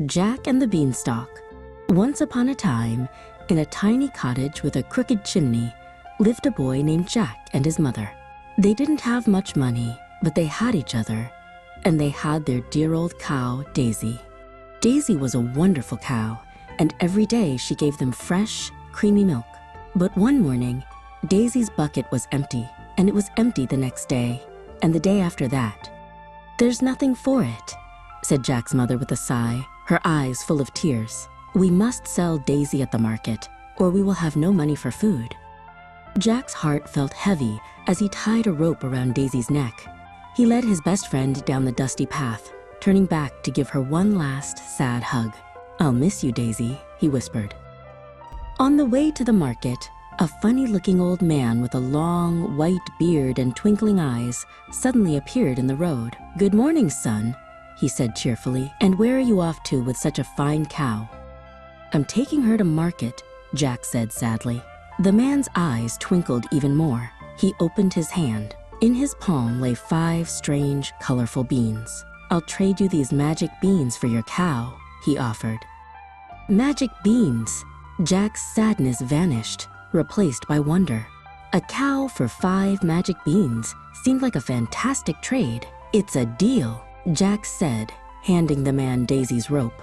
Jack and the Beanstalk. Once upon a time, in a tiny cottage with a crooked chimney, lived a boy named Jack and his mother. They didn't have much money, but they had each other, and they had their dear old cow, Daisy. Daisy was a wonderful cow, and every day she gave them fresh, creamy milk. But one morning, Daisy's bucket was empty, and it was empty the next day, and the day after that. "There's nothing for it," said Jack's mother with a sigh, her eyes full of tears. "We must sell Daisy at the market, or we will have no money for food." Jack's heart felt heavy as he tied a rope around Daisy's neck. He led his best friend down the dusty path, turning back to give her one last sad hug. "I'll miss you, Daisy," he whispered. On the way to the market, a funny-looking old man with a long, white beard and twinkling eyes suddenly appeared in the road. "Good morning, son," he said cheerfully. "And where are you off to with such a fine cow?" "I'm taking her to market," Jack said sadly. The man's eyes twinkled even more. He opened his hand. In his palm lay 5 strange, colorful beans. "I'll trade you these magic beans for your cow," he offered. Magic beans! Jack's sadness vanished, replaced by wonder. A cow for 5 magic beans seemed like a fantastic trade. "It's a deal," Jack said, handing the man Daisy's rope.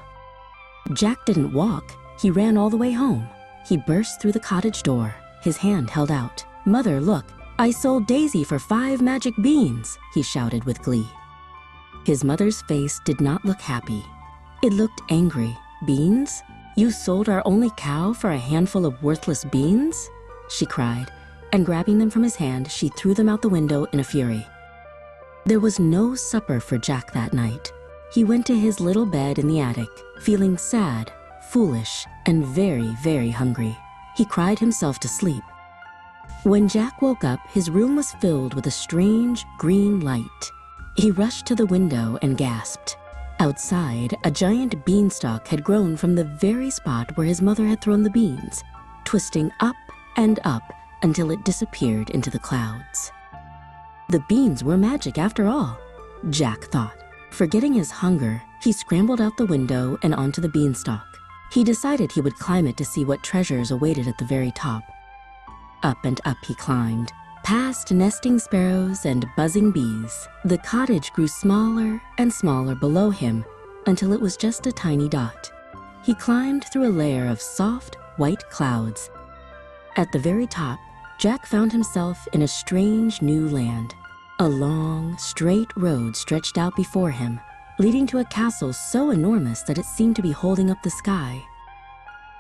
Jack didn't walk. He ran all the way home. He burst through the cottage door, his hand held out. "Mother, look, I sold Daisy for 5 magic beans," he shouted with glee. His mother's face did not look happy. It looked angry. "Beans? You sold our only cow for a handful of worthless beans?" she cried, and grabbing them from his hand, she threw them out the window in a fury. There was no supper for Jack that night. He went to his little bed in the attic, feeling sad, foolish, and very, very hungry. He cried himself to sleep. When Jack woke up, his room was filled with a strange green light. He rushed to the window and gasped. Outside, a giant beanstalk had grown from the very spot where his mother had thrown the beans, twisting up and up until it disappeared into the clouds. The beans were magic after all, Jack thought. Forgetting his hunger, he scrambled out the window and onto the beanstalk. He decided he would climb it to see what treasures awaited at the very top. Up and up he climbed, past nesting sparrows and buzzing bees. The cottage grew smaller and smaller below him until it was just a tiny dot. He climbed through a layer of soft, white clouds. At the very top, Jack found himself in a strange new land. A long, straight road stretched out before him, leading to a castle so enormous that it seemed to be holding up the sky.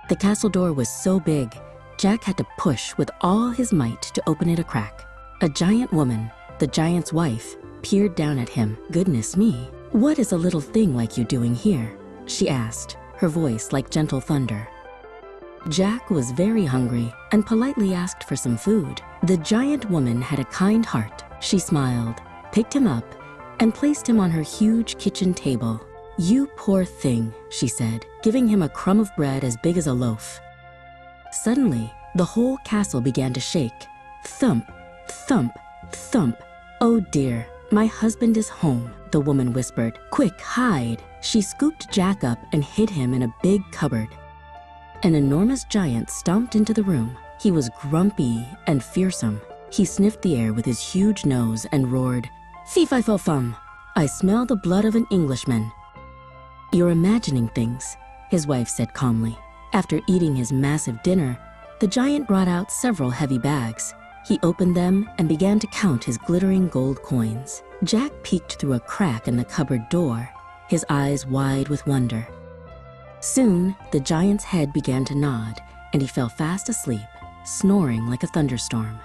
The castle door was so big, Jack had to push with all his might to open it a crack. A giant woman, the giant's wife, peered down at him. "Goodness me, what is a little thing like you doing here?" she asked, her voice like gentle thunder. Jack was very hungry and politely asked for some food. The giant woman had a kind heart. She smiled, picked him up, and placed him on her huge kitchen table. "You poor thing," she said, giving him a crumb of bread as big as a loaf. Suddenly, the whole castle began to shake. Thump, thump, thump. "Oh dear, my husband is home," the woman whispered. "Quick, hide." She scooped Jack up and hid him in a big cupboard. An enormous giant stomped into the room. He was grumpy and fearsome. He sniffed the air with his huge nose and roared, "Fee-fi-fo-fum, I smell the blood of an Englishman." "You're imagining things," his wife said calmly. After eating his massive dinner, the giant brought out several heavy bags. He opened them and began to count his glittering gold coins. Jack peeked through a crack in the cupboard door, his eyes wide with wonder. Soon, the giant's head began to nod, and he fell fast asleep, snoring like a thunderstorm.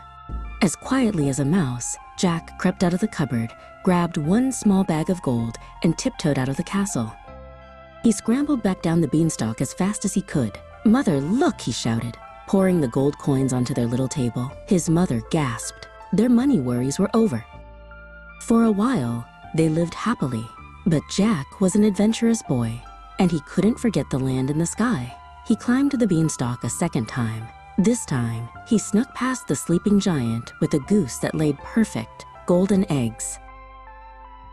As quietly as a mouse, Jack crept out of the cupboard, grabbed one small bag of gold, and tiptoed out of the castle. He scrambled back down the beanstalk as fast as he could. "Mother, look!" he shouted, pouring the gold coins onto their little table. His mother gasped. Their money worries were over. For a while, they lived happily. But Jack was an adventurous boy, and he couldn't forget the land in the sky. He climbed the beanstalk a second time. This time, he snuck past the sleeping giant with a goose that laid perfect, golden eggs.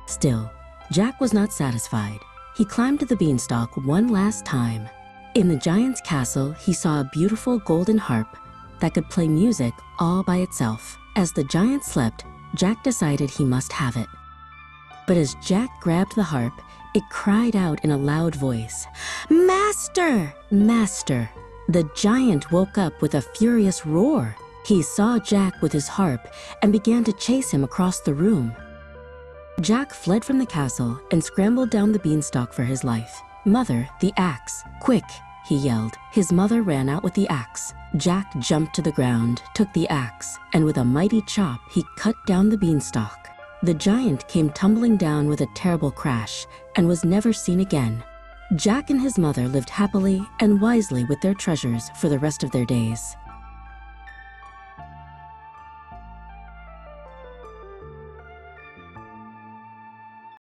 Still, Jack was not satisfied. he climbed to the beanstalk one last time. In the giant's castle, he saw a beautiful golden harp that could play music all by itself. As the giant slept, Jack decided he must have it. But as Jack grabbed the harp, it cried out in a loud voice, "Master! Master!" The giant woke up with a furious roar. He saw Jack with his harp and began to chase him across the room. Jack fled from the castle and scrambled down the beanstalk for his life. "Mother, the axe! Quick!" he yelled. His mother ran out with the axe. Jack jumped to the ground, took the axe, and with a mighty chop, he cut down the beanstalk. The giant came tumbling down with a terrible crash and was never seen again. Jack and his mother lived happily and wisely with their treasures for the rest of their days.